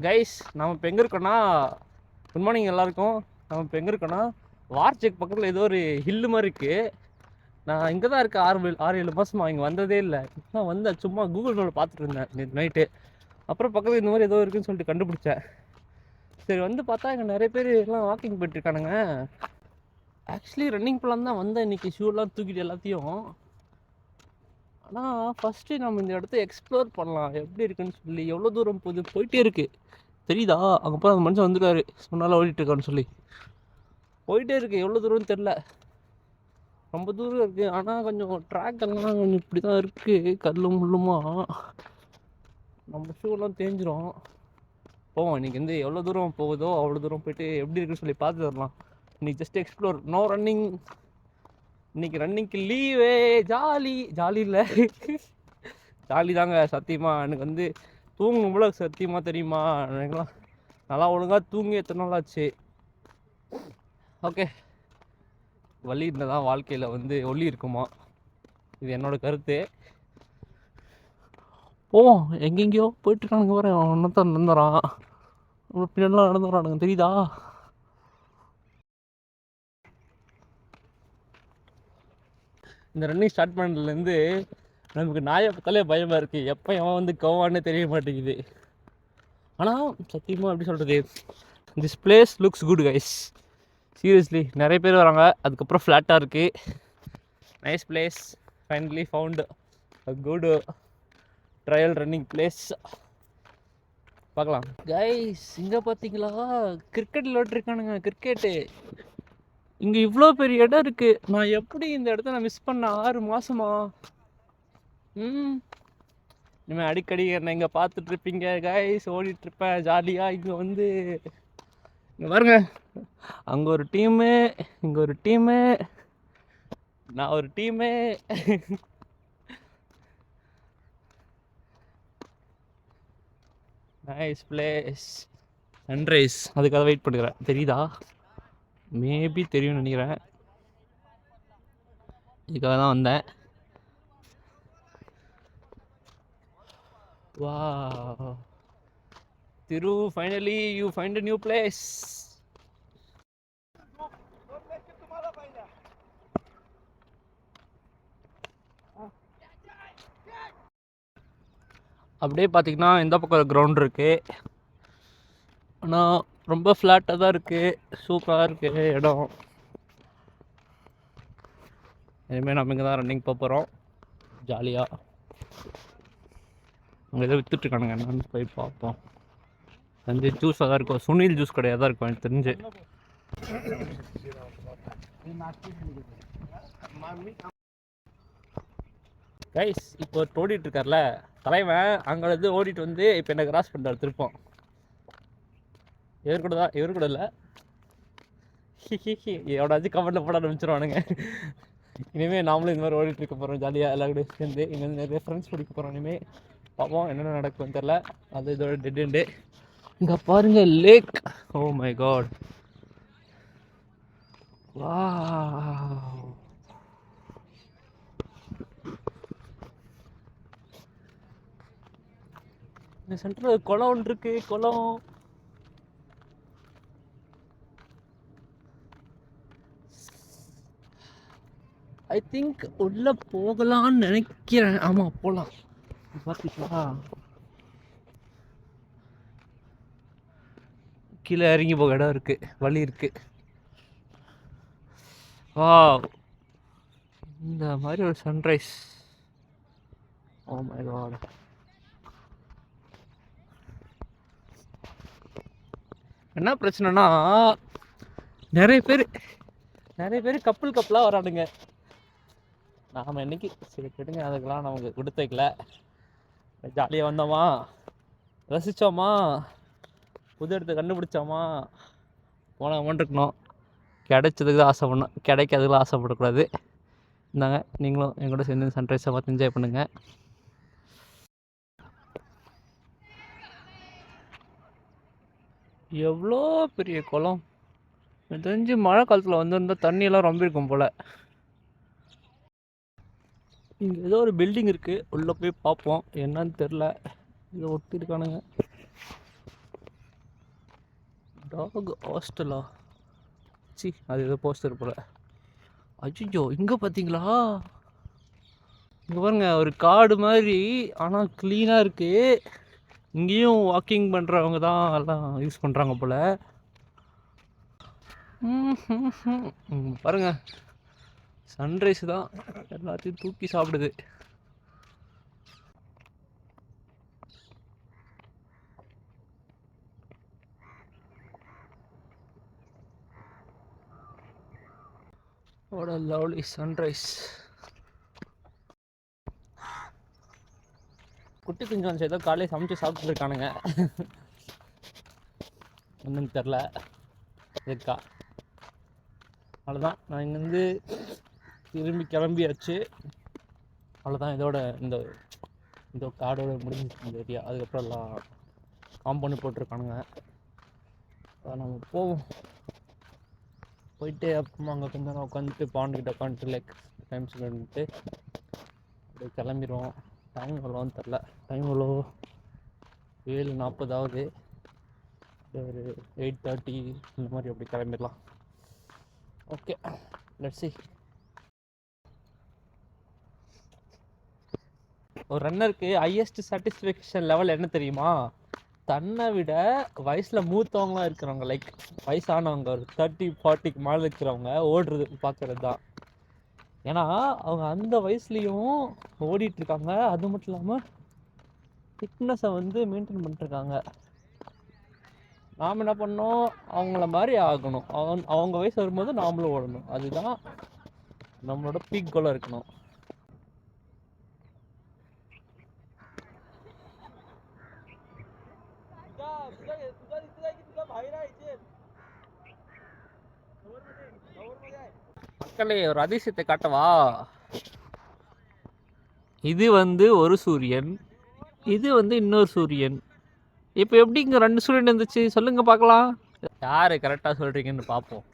Guys நம்ம இப்போ எங்கே இருக்கோன்னா, குட் மார்னிங் எல்லாருக்கும். நம்ம இப்போ எங்கே இருக்கோன்னா, வார்ச்செக் பக்கத்தில் ஏதோ ஒரு ஹில்லு மாதிரி இருக்குது. நான் இங்கே தான் இருக்கேன் 6-7 மாதமாக இங்கே வந்ததே இல்லை. நான் வந்து சும்மா கூகுள் மேப்பில் பார்த்துட்டு இருந்தேன் நேற்று நைட்டு. அப்புறம் பக்கத்தில் இந்த மாதிரி ஏதோ இருக்குதுன்னு சொல்லிட்டு கண்டுபிடிச்சேன். சரி வந்து பார்த்தா இங்கே நிறைய பேர் எல்லாம் வாக்கிங் போயிட்டுருக்கானுங்க. ஆக்சுவலி ரன்னிங் பிளான் தான் வந்தேன் இன்றைக்கி, ஷூலாம் தூக்கிட்டு எல்லாத்தையும். ஆனால் ஃபஸ்ட்டு நம்ம இந்த இடத்த எக்ஸ்ப்ளோர் பண்ணலாம் எப்படி இருக்குன்னு சொல்லி. எவ்வளோ தூரம் போயிட்டே இருக்குது தெரியுதா? அங்கே போய் அந்த மனுஷன் வந்துருக்காரு, சொன்னாலும் ஓடிட்டுருக்கான்னு சொல்லி. போயிட்டே இருக்குது, எவ்வளோ தூரம்னு தெரில, ரொம்ப தூரம் இருக்குது. ஆனால் கொஞ்சம் ட்ராக் எல்லாம் கொஞ்சம் இப்படி தான் இருக்குது, கல்லும் முள்ளுமா. நம்ம ஷூலாம் தேஞ்சிரும். போவோம் இன்றைக்கி வந்து எவ்வளோ தூரம் போகுதோ அவ்வளோ தூரம் போயிட்டு எப்படி இருக்குன்னு சொல்லி பார்த்து தரலாம். இன்றைக்கி ஜஸ்ட் எக்ஸ்ப்ளோர், நோ ரன்னிங். இன்றைக்கி ரன்னிங்க்கு லீவே. ஜாலி இல்லை ஜாலி தாங்க சத்தியமாக. எனக்கு வந்து தூங்கணும் போல சத்தியமாக தெரியுமா. எனக்குலாம் நல்லா ஒழுங்காக தூங்கி எத்தனை நாள் ஆச்சு. ஓகே, வலி இருந்தால் தான் வாழ்க்கையில் வந்து ஒளி இருக்குமா, இது என்னோடய கருத்து. போவோம், எங்கெங்கேயோ போயிட்டுருக்கானுங்க வரேன். ஒன்றத்தான் நடந்துறான், பின்னாடிலாம் நடந்துறானுங்க தெரியுதா? இந்த ரன்னிங் ஸ்டார்ட் பண்ணதுலேருந்து நமக்கு நாயை பார்த்தாலே பயமாக இருக்குது. எப்போ எவன் வந்து கவான்னு தெரிய மாட்டேங்குது. ஆனால் சத்தியமாக எப்படி சொல்கிறது, this place looks good guys. Seriously நிறைய பேர் வராங்க. அதுக்கப்புறம் ஃப்ளாட்டாக இருக்குது. Nice place. Finally found a good trial running place. பார்க்கலாம் கைஸ். இங்கே பார்த்தீங்களா கிரிக்கெட் விளையாட்டுருக்கானுங்க, கிரிக்கெட்டு. இங்கே இவ்வளோ பெரிய இடம் இருக்குது. நான் எப்படி இந்த இடத்த நான் மிஸ் பண்ண 6 மாதமா? இனிமேல் அடிக்கடி என்னை இங்கே பார்த்துட்ருப்பீங்க கைஸ், ஓடிட்டுருப்பேன் ஜாலியாக. இங்கே வந்து இங்கே பாருங்க, அங்கே ஒரு டீமு, இங்கே ஒரு டீமு, நான் ஒரு டீமு. Nice place. சன்ரைஸ், அதுக்காக வெயிட் பண்ணுறேன். தெரியுதா? மேபி தெரியும்னு நினைக்கிறேன். இதுக்காக தான் வந்தேன். வா Thiru, finally you find a new place. அப்படியே பார்த்தீங்கன்னா இந்த பக்கம் கிரவுண்ட் இருக்குது. ஆனால் ரொம்ப ஃப்ளாட்டாக தான் இருக்குது. சூப்பராக இருக்குது இடம். இனிமேல் நம்ம இங்கே தான் ரன்னிங் போகிறோம் ஜாலியாக. அங்கே ஏதோ விற்றுட்ருக்கானுங்க, என்னன்னு போய் பார்ப்போம். வந்து ஜூஸாக தான் இருக்கும், சுனில் ஜூஸ் கடையாக தான் இருக்கும் எனக்கு தெரிஞ்சு. கைஸ் இப்போ ஓடிட்டு இருக்கார்ல தலைவன், அங்கே ஓடிட்டு வந்து இப்போ என்ன கிராஸ் பண்ணுறாரு திருப்போம். இவர் கூட இல்லை, எவ்வளோச்சும் கமெண்ட்டில் போட ஆரம்பிச்சிருவானுங்க. இனிமேல் நாமளும் இந்த மாதிரி ஓடிட்டு இருக்க போகிறோம் ஜாலியாக எல்லாருடையும் சேர்ந்து. இங்கே வந்து நிறைய ஃப்ரெண்ட்ஸ் பிடிக்க போகிறோம். இனிமேல் பார்ப்போம் என்னென்ன நடக்கும்னு தெரில. அது இதோட டெட் எண்டு. இங்கே பாருங்க lake. Oh my god, wow. இந்த சென்டரில் குளம் ஒன்று இருக்கு. குளம் ஐ திங்க் உள்ளே போகலான்னு நினைக்கிறேன். ஆமாம் போகலாம். பார்த்தீங்களா கீழே இறங்கி போக இடம் இருக்குது, வழி இருக்குது. வாவ், இந்த மாதிரி ஒரு சன்ரைஸ். O my God. என்ன பிரச்சனைனா நிறைய பேர் கப்பலாக வரானுங்க. நாம் என்னைக்கு சரி கேட்டுங்க, அதுக்கெல்லாம் நமக்கு கொடுத்து வைக்கல. ஜாலியாக வந்தோமா, ரசித்தோமா, புது இடத்த கண்டுபிடிச்சோமா, போனோமான் இருக்கணும். கிடைச்சதுக்கு தான் ஆசைப்படணும், கிடைக்காதுக்குலாம் ஆசைப்படக்கூடாது. இந்தாங்க நீங்களும் எங்கூட சேர்ந்து சன்ரைஸை பார்த்து என்ஜாய் பண்ணுங்கள். எவ்வளோ பெரிய குளம். எனக்கு தெரிஞ்சு மழை காலத்தில் வந்திருந்தால் தண்ணியெல்லாம் ரொம்ப இருக்கும் போல். இங்கே ஏதோ ஒரு பில்டிங் இருக்குது, உள்ளே போய் பார்ப்போம் என்னன்னு தெரில. இதை ஒட்டி இருக்கானுங்க. டாக் ஹாஸ்டலா? சி, அது ஏதோ போஸ்டர் போல. அச்சோ, இங்கே பார்த்தீங்களா? இங்கே பாருங்க, ஒரு காடு மாதிரி ஆனால் க்ளீனாக இருக்குது. இங்கேயும் வாக்கிங் பண்ணுறவங்க தான் எல்லாம் யூஸ் பண்ணுறாங்க போல். பாருங்க, சன்ரைஸ் தான் எல்லாத்தையும் தூக்கி சாப்பிடுது. What a lovely sunrise. குட்டி குஞ்சு ஏதோ காலையில் சமைச்சு சாப்பிட்டு இருக்கானுங்க. ஒன்றும் தெரில இருக்கா. அவ்வளோதான், நான் இங்கேருந்து திரும்பி கிளம்பியாச்சு. அவ்வளோதான், இந்த காடோட முடிஞ்சிச்சு இந்த ஏரியா. அதுக்கப்புறம் எல்லாம் காம்பவுண்ட் போட்டிருக்கானுங்க. அதான் நம்ம போவோம். போயிட்டு அப்புறமா அங்கே கொஞ்ச நேரம் உட்காந்துட்டு பாண்டுக்கிட்ட உட்காந்துட்டு லைக் டைம் ஸ்பெண்ட் பண்ணிட்டு அப்படியே கிளம்பிடுவோம். டைம் எவ்வளோன்னு தெரில. டைம் எவ்வளோ? 7:40 ஆகுது. ஒரு 8:30 இந்த மாதிரி அப்படி கிளம்பிடலாம். Okay, let's see. ஒரு ரன்னருக்கு ஹையஸ்ட் சாட்டிஸ்ஃபேக்ஷன் லெவல் என்ன தெரியுமா? தன்னை விட வயசில் மூத்தவங்களாம் இருக்கிறவங்க, லைக் வயசானவங்க, ஒரு 30-40க்கு மேலே இருக்கிறவங்க ஓடுறது பார்க்குறது தான். ஏன்னா அவங்க அந்த வயசுலேயும் ஓடிட்டுருக்காங்க. அது மட்டும் இல்லாமல் ஃபிட்னஸை மெயின்டைன் பண்ணிட்டுருக்காங்க. நாம் என்ன பண்ணோம்? அவங்கள மாதிரி ஆகணும். அவங்க வயசு வரும்போது நாமளும் ஓடணும். அதுதான் நம்மளோட பீக் கோலாக இருக்கணும். மக்களே, ஒரு அதிசயத்தை காட்டவா? இது ஒரு சூரியன், இது இன்னொரு சூரியன். இப்போ எப்படி இங்கே 2 சூரியன் இருந்துச்சு சொல்லுங்க பார்க்கலாம். யார் கரெக்டாக சொல்கிறீங்கன்னு பார்ப்போம்.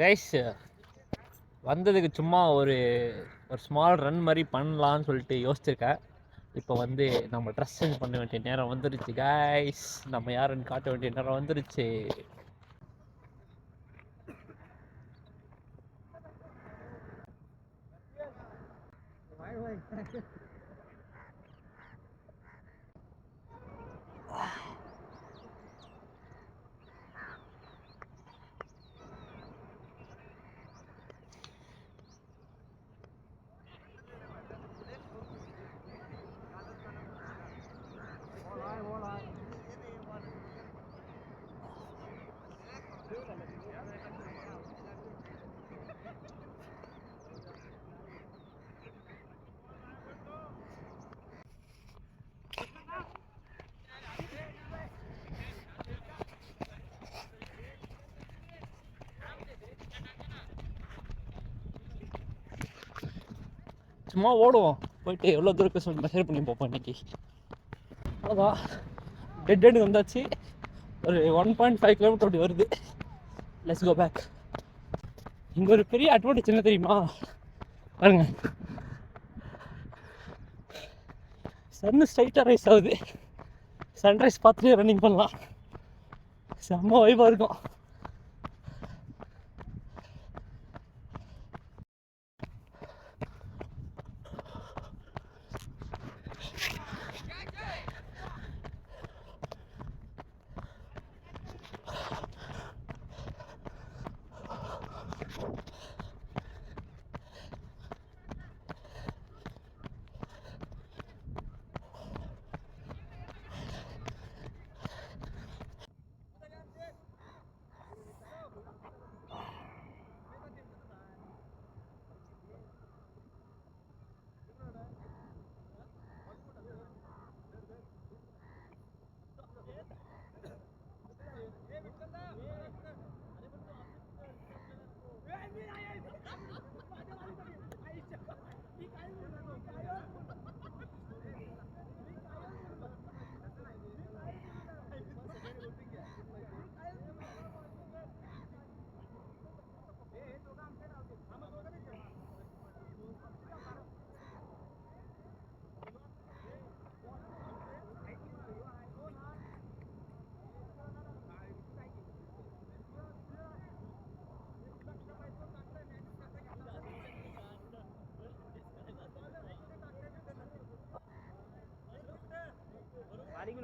கைஸ், வந்ததுக்கு சும்மா ஒரு ஸ்மால் ரன் மாதிரி பண்ணலான்னு சொல்லிட்டு யோசிச்சிருக்கேன். இப்போ நம்ம ட்ரெஸ் சேஞ்ச் பண்ண வேண்டிய நேரம் வந்துருச்சு கைஸ். நம்ம யாருன்னு காட்ட வேண்டிய நேரம் வந்துருச்சு. சும்மா ஓடுவோம். போயிட்டு எவ்வளோ தூரம் சொல்லி மெஷர் பண்ணி பார்ப்போம் இன்னைக்கு. அவ்வளோதான், டெட் எண்டு வந்தாச்சு. ஒரு 1.5 கிலோமீட்டர் அப்படி வருது. Let's go back. இங்கே ஒரு பெரிய அட்வான்டேஜ் என்ன தெரியுமா? பாருங்க, சன்னு ஸ்ட்ரைட்டாக ரைஸ் ஆகுது. சன்ரைஸ் பார்த்துட்டு ரன்னிங் பண்ணலாம். செம்ம வைப்பாக இருக்கும்.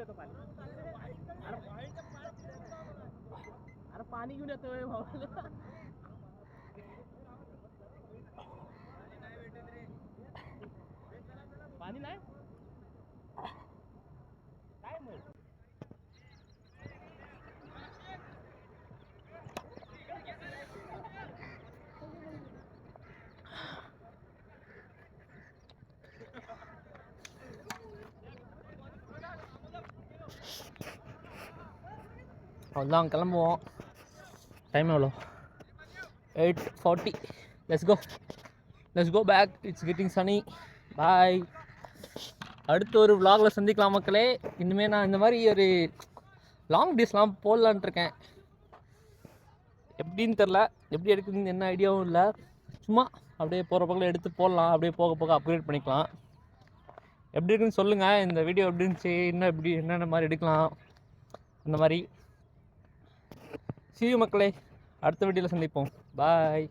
अरे पानी क्यों लेते हुए पानी नाही काय मग அவ்வளோதான் கிளம்புவோம். டைம் எவ்வளோ? 8:40. Let's go back. It's getting sunny. Bye. அடுத்து ஒரு vlogல சந்திக்கலாம் மக்களே. இனிமேல் நான் இந்த மாதிரி ஒரு லாங் டிஸ்லாம் போடலான்ட்டு இருக்கேன். எப்படின்னு தெரில, எப்படி எடுக்குதுன்னு என்ன ஐடியாவும் இல்லை. சும்மா அப்படியே போகிற பக்கம் எடுத்து போடலாம், அப்படியே போக போக அப்கிரேட் பண்ணிக்கலாம். எப்படி இருக்குன்னு சொல்லுங்கள். இந்த வீடியோ எப்படி இருந்துச்சு, இன்னும் எப்படி என்னென்ன மாதிரி எடுக்கலாம் அந்த மாதிரி. See you மக்களே. அடுத்த வீடியோவில் சந்திப்போம். பாய்.